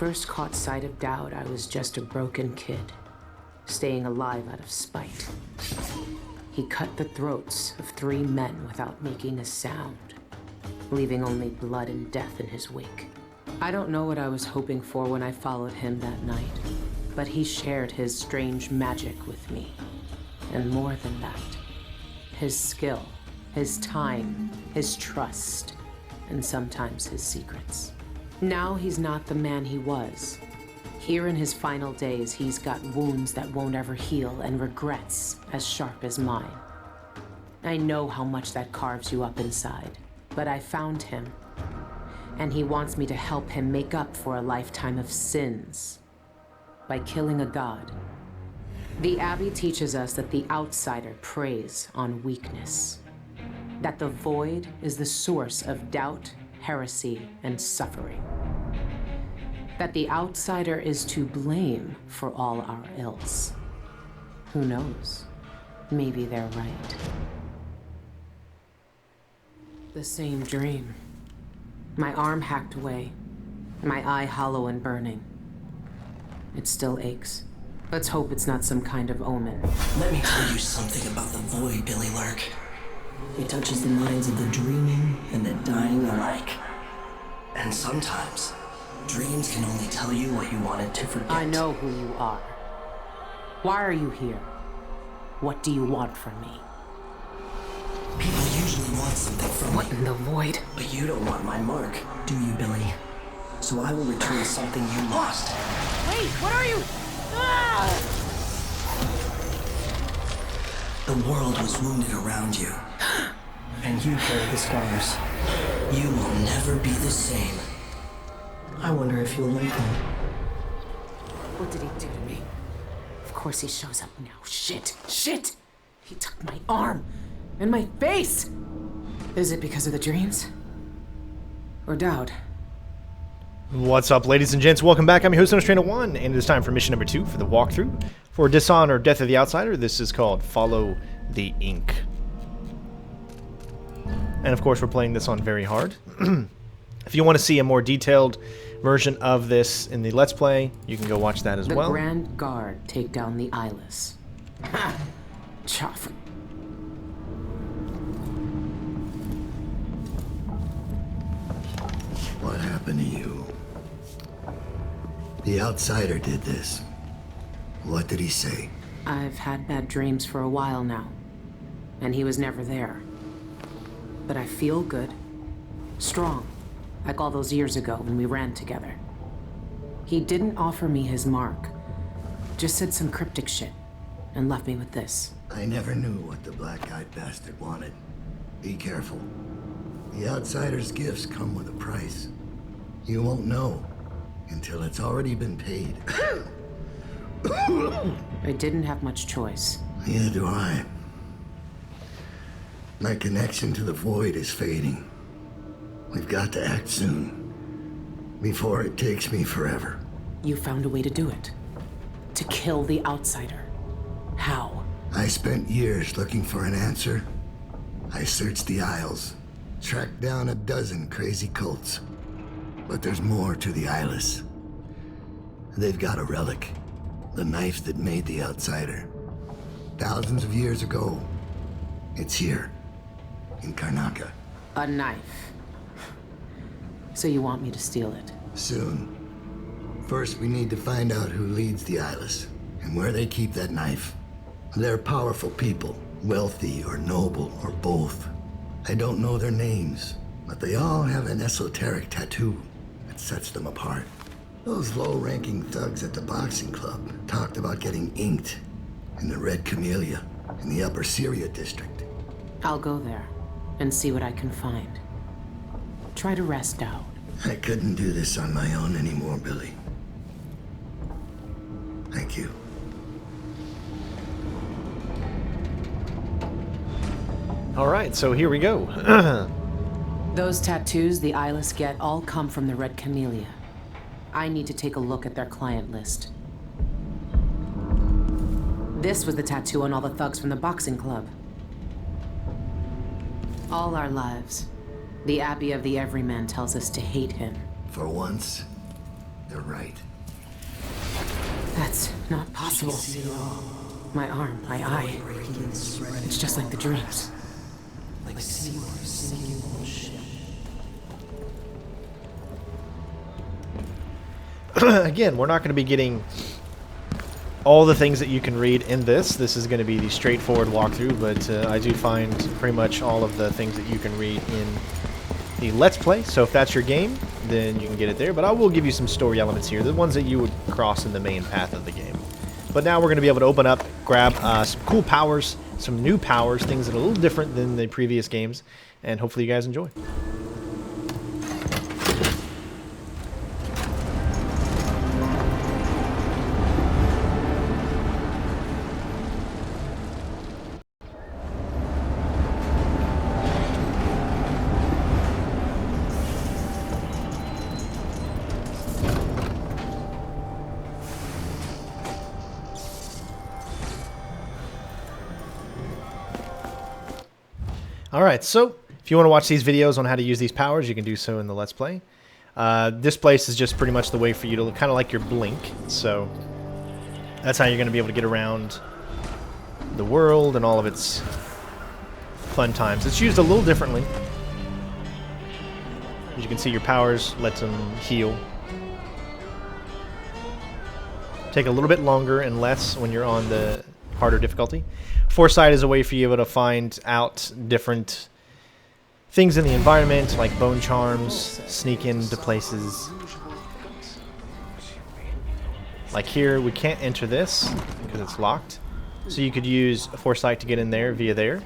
first caught sight of Dowd, I was just a broken kid, staying alive out of spite. He cut the throats of 3 men without making a sound, leaving only blood and death in his wake. I don't know what I was hoping for when I followed him that night, but he shared his strange magic with me. And more than that, his skill, his time, his trust, and sometimes his secrets. Now he's not the man he was. Here in his final days, he's got wounds that won't ever heal and regrets as sharp as mine. I know how much that carves you up inside, but I found him, and he wants me to help him make up for a lifetime of sins by killing a god. The Abbey teaches us that the outsider preys on weakness, that the void is the source of doubt, heresy, and suffering, that the outsider is to blame for all our ills. Who knows? Maybe they're right. The same dream. My arm hacked away, my eye hollow and burning. It still aches. Let's hope it's not some kind of omen. Let me tell you something about the void, Billy Lurk. It touches the minds of the dreaming and the dying alike. And sometimes, dreams can only tell you what you wanted to forget. I know who you are. Why are you here? What do you want from me? People usually want something from me. What in the void? But you don't want my mark, do you, Billy? So I will return something you lost. Wait, what are you? Ah! The world was wounded around you. And you carry the scars. You will never be the same. I wonder if you'll like them. What did he do to me? Of course he shows up now. Shit! Shit! He took my arm! And my face! Is it because of the dreams? Or Dowd? What's up, ladies and gents? Welcome back. I'm your host, Trainer 1, and it is time for mission number 2 for the walkthrough. For Dishonored Death of the Outsider, this is called Follow the Ink. And of course, we're playing this on very hard. If you want to see a more detailed version of this in the Let's Play, you can go watch that as well. The Grand Guard take down the Eyeless. Ha! Chuff. What happened to you? The outsider did this. What did he say? I've had bad dreams for a while now, and he was never there. But I feel good. Strong. Like all those years ago when we ran together. He didn't offer me his mark. Just said some cryptic shit, and left me with this. I never knew what the black-eyed bastard wanted. Be careful. The outsider's gifts come with a price. You won't know until it's already been paid. I didn't have much choice. Neither do I. My connection to the void is fading. We've got to act soon, before it takes me forever. You found a way to do it. To kill the outsider. How? I spent years looking for an answer. I searched the Isles, tracked down a dozen crazy cults. But there's more to the Eyeless. They've got a relic, the knife that made the outsider. Thousands of years ago, it's here, in Karnaca. A knife. So you want me to steal it? Soon. First, we need to find out who leads the Eyeless, and where they keep that knife. They're powerful people, wealthy or noble or both. I don't know their names, but they all have an esoteric tattoo that sets them apart. Those low-ranking thugs at the boxing club talked about getting inked in the Red Camellia in the Upper Syria district. I'll go there and see what I can find. Try to rest out. I couldn't do this on my own anymore, Billy. Thank you. Alright, so here we go. Those tattoos the Eyeless get all come from the Red Camellia. I need to take a look at their client list. This was the tattoo on all the thugs from the boxing club. All our lives, the Abbey of the Everyman tells us to hate him. For once, They're right. That's not possible. My arm, my eye. It's just like the dreams. Like single ship. Again, we're not going to be getting all the things that you can read in this. This is going to be the straightforward walkthrough, but I do find pretty much all of the things that you can read in the Let's Play. So if that's your game, then you can get it there. But I will give you some story elements here, the ones that you would cross in the main path of the game. But now we're going to be able to open up, grab some cool powers, some new powers, things that are a little different than the previous games, and hopefully you guys enjoy. Alright, so if you want to watch these videos on how to use these powers, you can do so in the Let's Play. This place is just pretty much the way for you to look, kind of like your blink, so that's how you're going to be able to get around the world and all of its fun times. It's used a little differently. As you can see, your powers let them heal. Take a little bit longer and less when you're on the harder difficulty. Foresight is a way for you to find out different things in the environment, like bone charms, sneak into places. Like here, we can't enter this because it's locked. So you could use Foresight to get in there via there.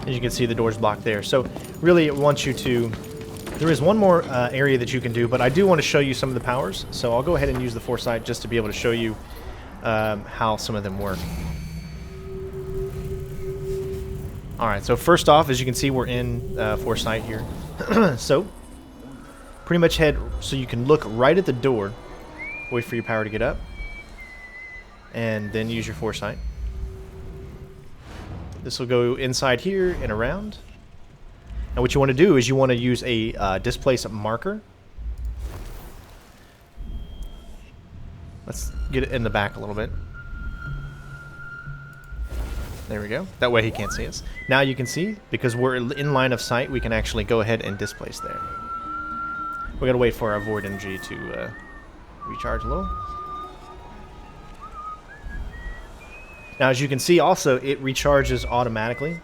As you can see, the door's blocked there. So really, it wants you to... There is one more area that you can do, but I do want to show you some of the powers. So I'll go ahead and use the Foresight just to be able to show you how some of them work. Alright, so first off, as you can see, we're in Foresight here. So, pretty much head so you can look right at the door. Wait for your power to get up. And then use your Foresight. This will go inside here and around. And what you want to do is you want to use a displace marker. Let's get it in the back a little bit. There we go. That way he can't see us. Now you can see, because we're in line of sight, we can actually go ahead and displace there. We're going to wait for our void energy to recharge a little. Now as you can see also, it recharges automatically.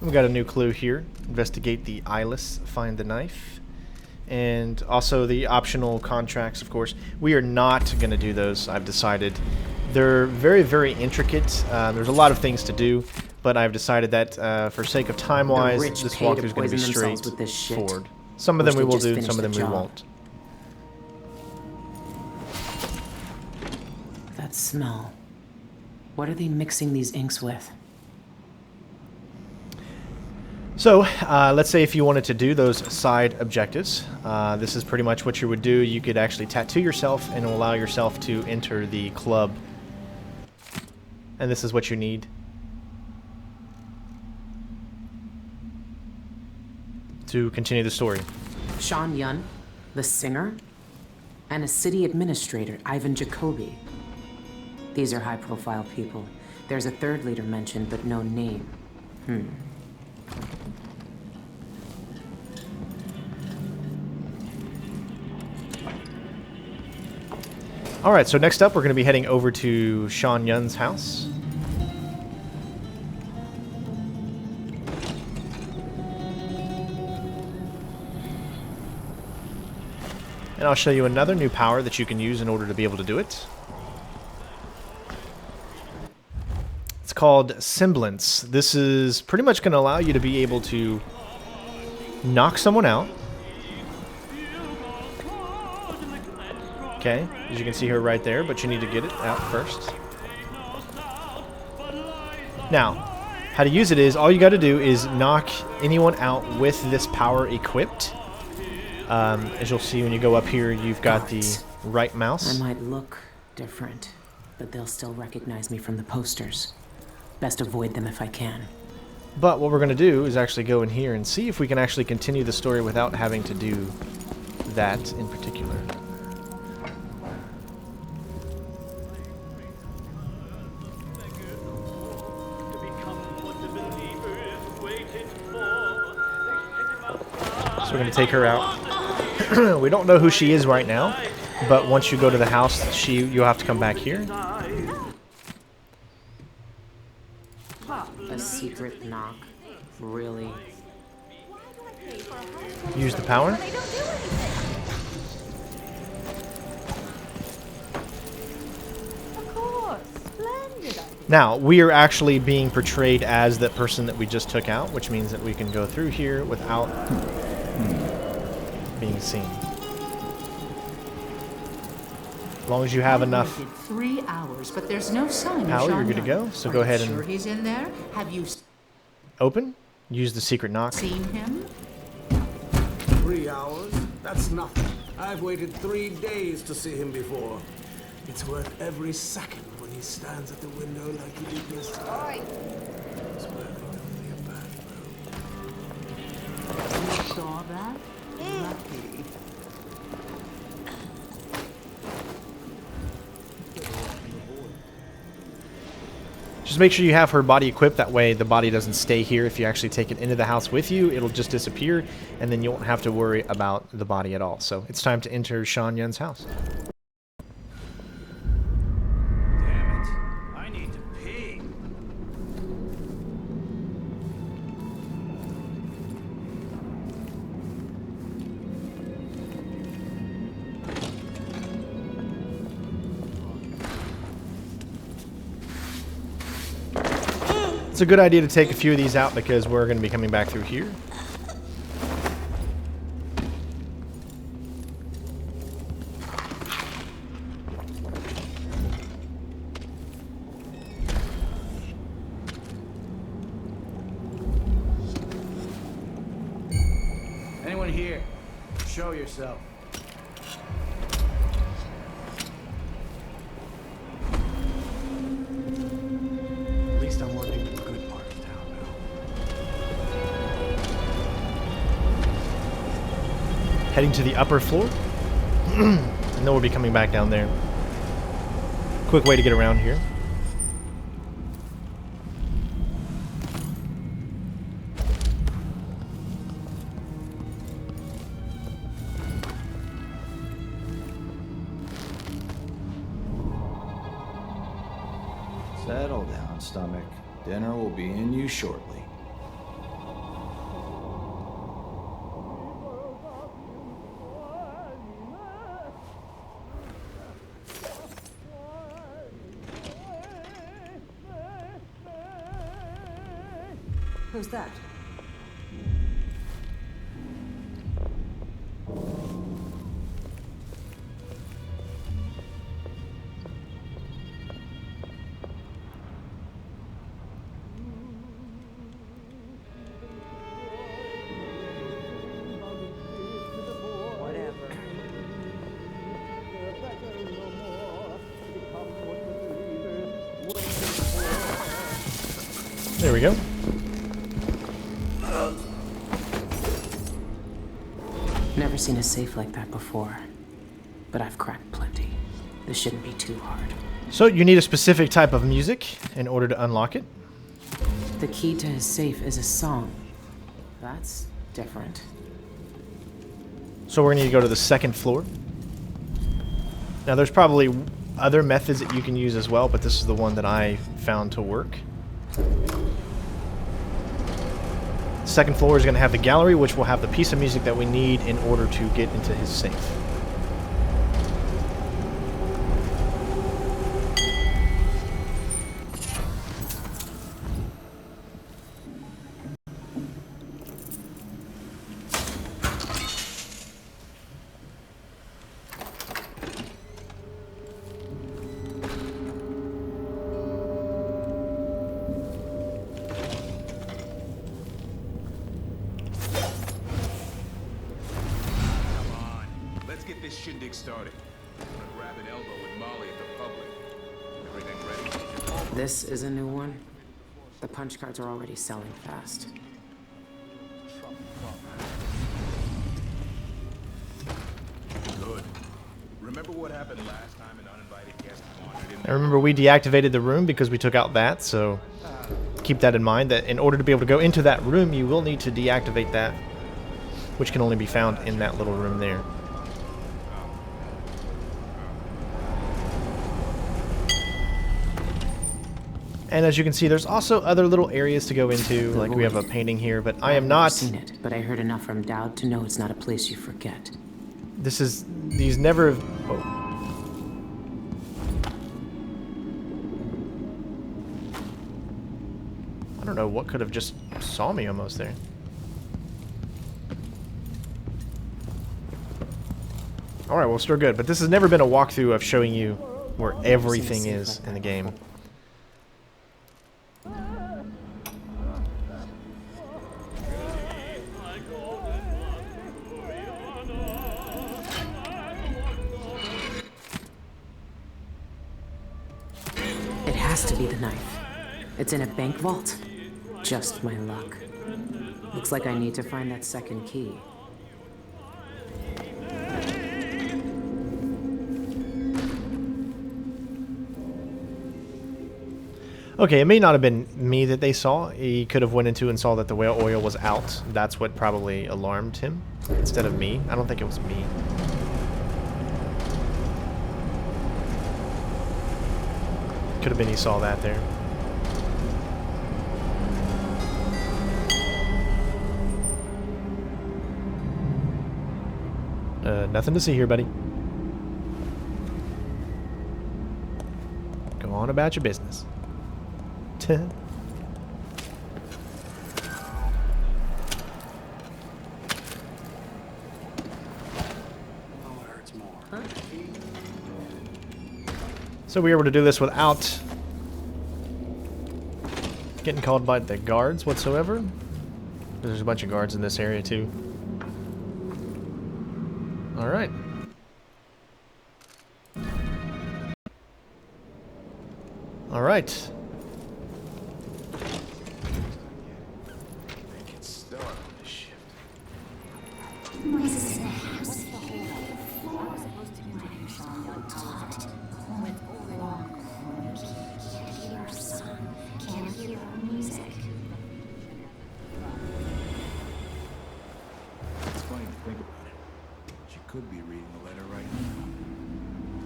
We got a new clue here. Investigate the Eyeless, find the knife. And also the optional contracts, of course. We are not going to do those, I've decided. They're very, very intricate. There's a lot of things to do, but I've decided that for sake of time-wise, this walkthrough is going to be straightforward. Some of them we will do, some of them we won't. That smell. What are they mixing these inks with? So, let's say if you wanted to do those side objectives, this is pretty much what you would do. You could actually tattoo yourself and allow yourself to enter the club. And this is what you need to continue the story. Shan Yun, the singer, and a city administrator, Ivan Jacobi. These are high-profile people. There's a third leader mentioned, but no name. Alright, so next up we're going to be heading over to Shan Yun's house. And I'll show you another new power that you can use in order to be able to do it. It's called Semblance. This is pretty much going to allow you to be able to knock someone out. Okay, as you can see her right there, but you need to get it out first. Now, how to use it is, all you got to do is knock anyone out with this power equipped, As you'll see when you go up here, you've got the right mouse. I might look different, but they'll still recognize me from the posters. Best avoid them if I can. But what we're going to do is actually go in here and see if we can actually continue the story without having to do that in particular. So we're going to take her out. We don't know who she is right now, but once you go to the house, you'll have to come back here. A secret knock? Really? Use the power. Now, we are actually being portrayed as that person that we just took out, which means that we can go through here without being seen. As long as you have enough 3 hours, but there's no sign power, of you're Shan good to Yun. go. So Are go you ahead sure and he's in there? Have you open. Use the secret knock. seen him? 3 hours? That's nothing. I've waited 3 days to see him before. It's worth every second when he stands at the window like he did yesterday. It's worth only a bad road. You saw that? Lucky. Just make sure you have her body equipped. That way the body doesn't stay here. If you actually take it into the house with you, it'll just disappear, and then you won't have to worry about the body at all. So it's time to enter Shan Yun's house. Damn it. I need to pee. It's a good idea to take a few of these out because we're going to be coming back through here. Anyone here? Show yourself. At least I'm working the good part of town now. Heading to the upper floor. And then we'll be coming back down there. Quick way to get around here. Settle down, stomach. Dinner will be in you shortly. Who's that? There we go. Never seen a safe like that before, but I've cracked plenty. This shouldn't be too hard. So you need a specific type of music in order to unlock it. The key to his safe is a song. That's different. So we're going to need to go to the second floor. Now there's probably other methods that you can use as well, but this is the one that I found to work. The second floor is going to have the gallery, which will have the piece of music that we need in order to get into his safe. get this shindig started. I'm gonna grab an elbow with Molly at the public. Everything ready? This is a new one. The punch cards are already selling fast. Good. Remember what happened last time an uninvited guest wandered in I there? remember we deactivated the room because we took out that, so keep that in mind, that in order to be able to go into that room, you will need to deactivate that, which can only be found in that little room there. And as you can see, there's also other little areas to go into, like we have a painting here, but I am I've never not... seen it, but I heard enough from Dowd to know it's not a place you forget. These never... Whoa. I don't know what could have just saw me almost there. Alright, well, still good. But this has never been a walkthrough of showing you where everything is in the game. It has to be the knife. It's in a bank vault. Just my luck. Looks like I need to find that second key. Okay, it may not have been me that they saw. He could have went into and saw that the whale oil was out. That's what probably alarmed him instead of me. I don't think it was me. Could have been he saw that there. Nothing to see here, buddy. Go on about your business. So we were able to do this without getting called by the guards whatsoever. There's a bunch of guards in this area too. All right. All right. Get started on this shift. It's funny to think about it. She could be reading the letter right now.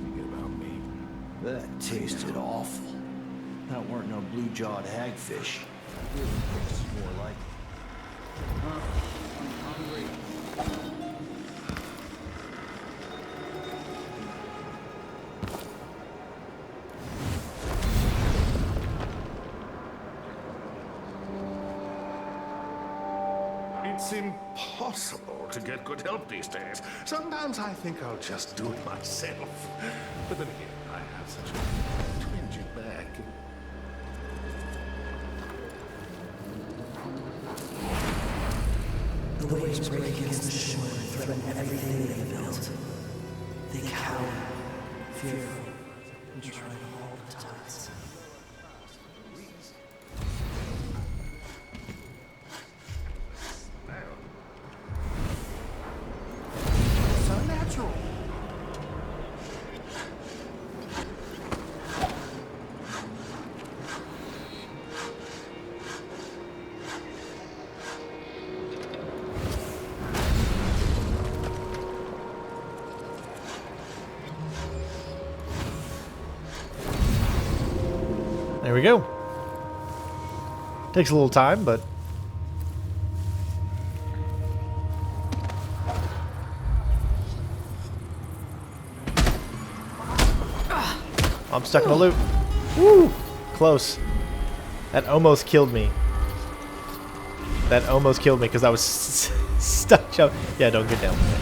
Thinking about me. That tasted awful. That weren't no blue-jawed hagfish. It's more like It's impossible to get good help these days. Sometimes I think I'll just do it myself. But then again, I have such a twingy back. The waves break against the shore and threaten everything they built. They cower, fearful, and try to hold the tides. So natural. There we go. Takes a little time, but I'm stuck in a loop. Woo! Close. That almost killed me. That almost killed me because I was stuck. Yeah, don't get down there.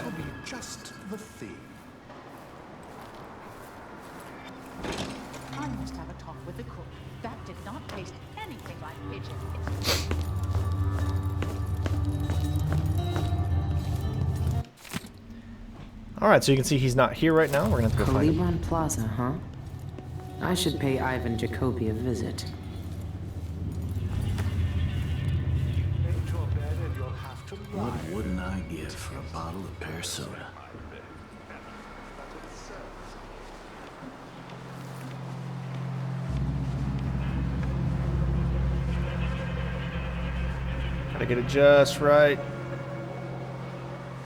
That'll be just the thing. I must have a talk with the cook. That did not taste anything like pigeon. Alright, so you can see he's not here right now. We're going to have to go find him. Caliban Plaza, huh? I should pay Ivan Jacobi a visit. What wouldn't I give for a bottle of pear soda? Gotta get it just right.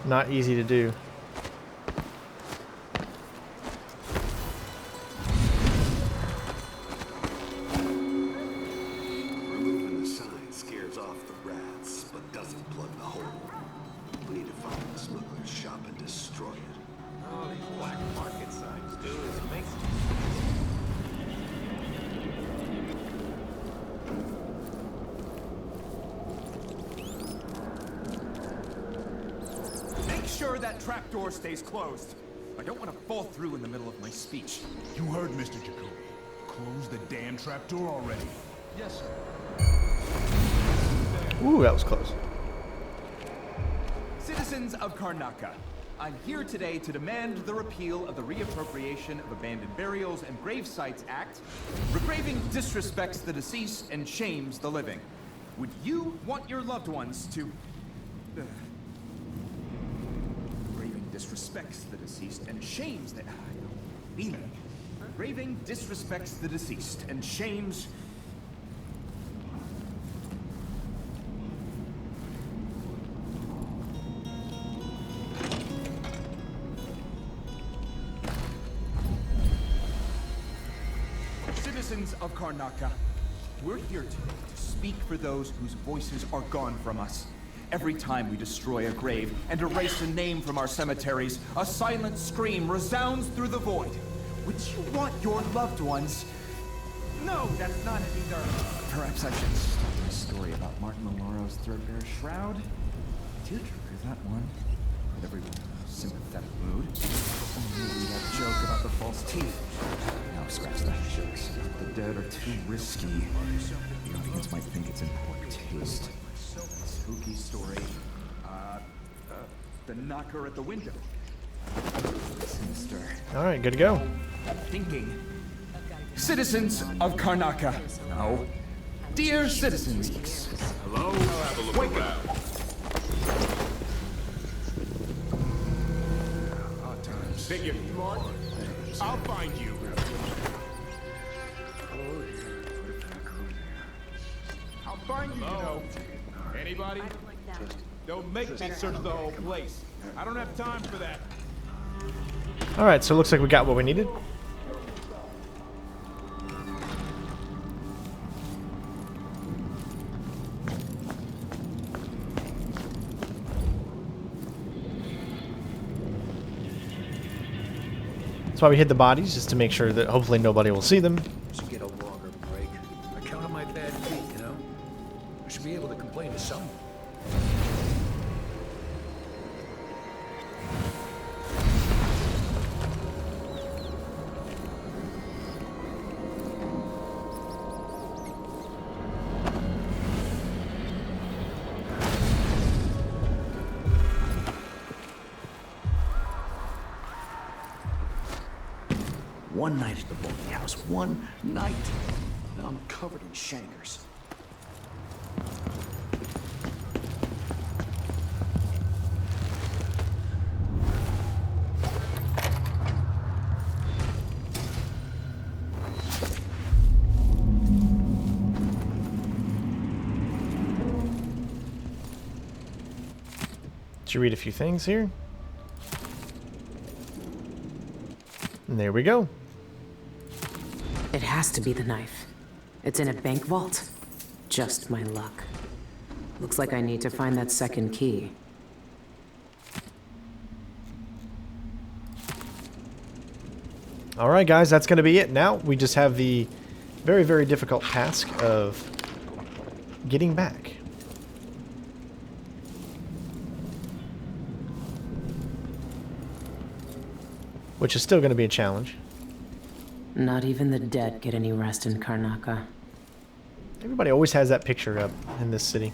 Not easy to do. Removing the sign scares off the rats, but doesn't plug the hole. We need to find the smuggler's shop and destroy it. All these black market signs do is make Make sure that trapdoor stays closed. I don't want to fall through in the middle of my speech. You heard Mr. Jacobi. Close the damn trapdoor already. Yes, sir. Ooh, that was close. Citizens of Karnaca, I'm here today to demand the repeal of the Reappropriation of Abandoned Burials and Grave Sites Act. Regraving disrespects the deceased and shames the living. Would you want your loved ones to... Graving disrespects the deceased and shames the... Graving disrespects the deceased and shames... Citizens of Karnaca, we're here today to speak for those whose voices are gone from us. Every time we destroy a grave and erase a name from our cemeteries, a silent scream resounds through the void. Would you want your loved ones... No, that's not it either. Perhaps I should start my story about Martin Maloro's threadbare shroud. Too true, that one. With everyone in a sympathetic mood. Only that joke about the false teeth. Now scratch that. Jokes about the dead are too risky. The audience might think it's in poor taste. Spooky story. The knocker at the window. Sinister. Alright, good to go. Thinking. Citizens of Karnaca. No. Dear citizens. Hello? I'll have a look around. Figure. I'll find you. I'll find you, you know. Anybody? Don't make me search the whole place. I don't have time for that. Alright, so it looks like we got what we needed. That's why we hid the bodies, just to make sure that hopefully nobody will see them. Should get a longer break. I count on my bad feet, you know? I should be able to complain to someone. One night at the bowling house. One night. Now I'm covered in shankers. Did you read a few things here? And there we go. It has to be the knife. It's in a bank vault. Just my luck. Looks like I need to find that second key. Alright guys, that's going to be it. Now we just have the very, very difficult task of getting back. which is still going to be a challenge. Not even the dead get any rest in Karnaca. Everybody always has that picture up in this city.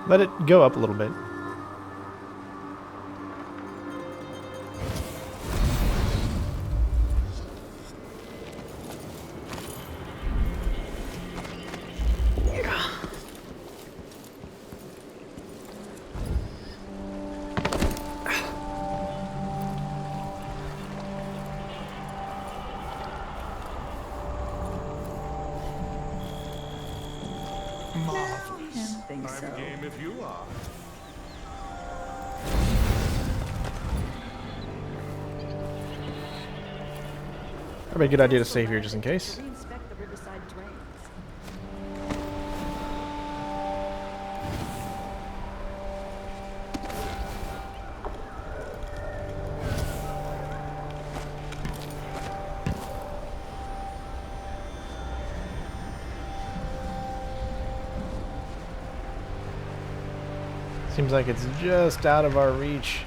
Let it go up a little bit. I'm game if you are. Probably a good idea to save here just in case. Seems like it's just out of our reach.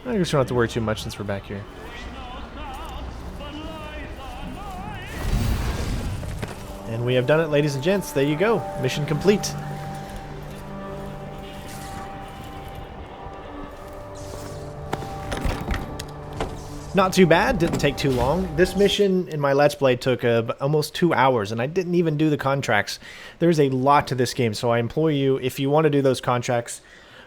I guess we don't have to worry too much since we're back here. And we have done it, ladies and gents. There you go. Mission complete. Not too bad. Didn't take too long. This mission in my Let's Play took almost 2 hours, and I didn't even do the contracts. There's a lot to this game, so I implore you, if you want to do those contracts,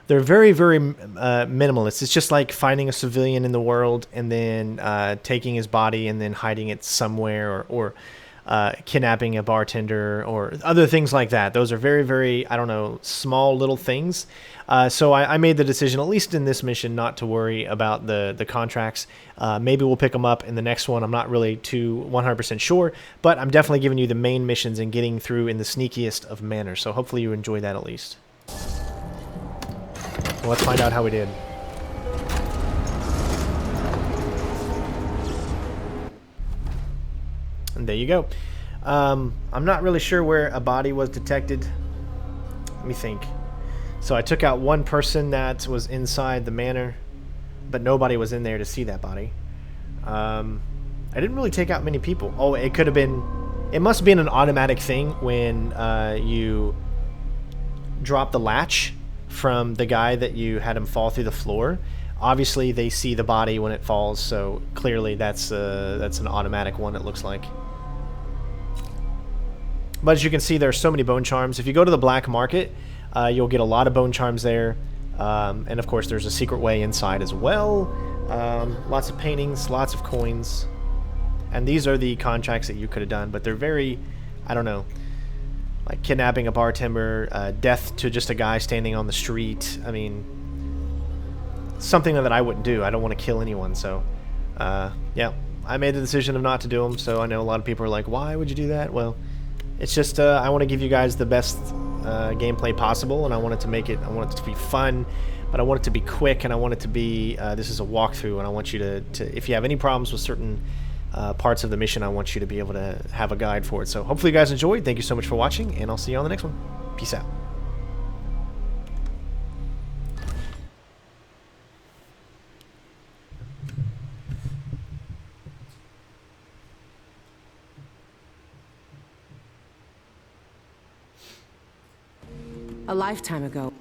they're very, very minimalist. It's just like finding a civilian in the world and then taking his body and then hiding it somewhere, or kidnapping a bartender or other things like that. Those are very, very, I don't know, small little things. So I made the decision, at least in this mission, not to worry about the contracts. Maybe we'll pick them up in the next one. I'm not really too 100% sure, but I'm definitely giving you the main missions and getting through in the sneakiest of manners. So hopefully you enjoy that at least. Well, let's find out how we did. And there you go. I'm not really sure where a body was detected. Let me think. So I took out one person that was inside the manor, but nobody was in there to see that body. I didn't really take out many people. Oh, it could have been... It must have been an automatic thing when you drop the latch from the guy that you had him fall through the floor. Obviously, they see the body when it falls, so clearly that's an automatic one, it looks like. But as you can see, there are so many bone charms. If you go to the black market, you'll get a lot of bone charms there. And of course, there's a secret way inside as well. Lots of paintings, lots of coins. And these are the contracts that you could have done, but they're very, I don't know, like kidnapping a bartender, death to just a guy standing on the street. I mean, something that I wouldn't do. I don't want to kill anyone, so yeah, I made the decision of not to do them. So I know a lot of people are like, why would you do that? Well, it's just I want to give you guys the best gameplay possible, and I want it to make it, I want it to be fun, but I want it to be quick, and I want it to be, this is a walkthrough, and I want you to if you have any problems with certain parts of the mission, I want you to be able to have a guide for it. So hopefully you guys enjoyed. Thank you so much for watching, and I'll see you on the next one. Peace out. A lifetime ago.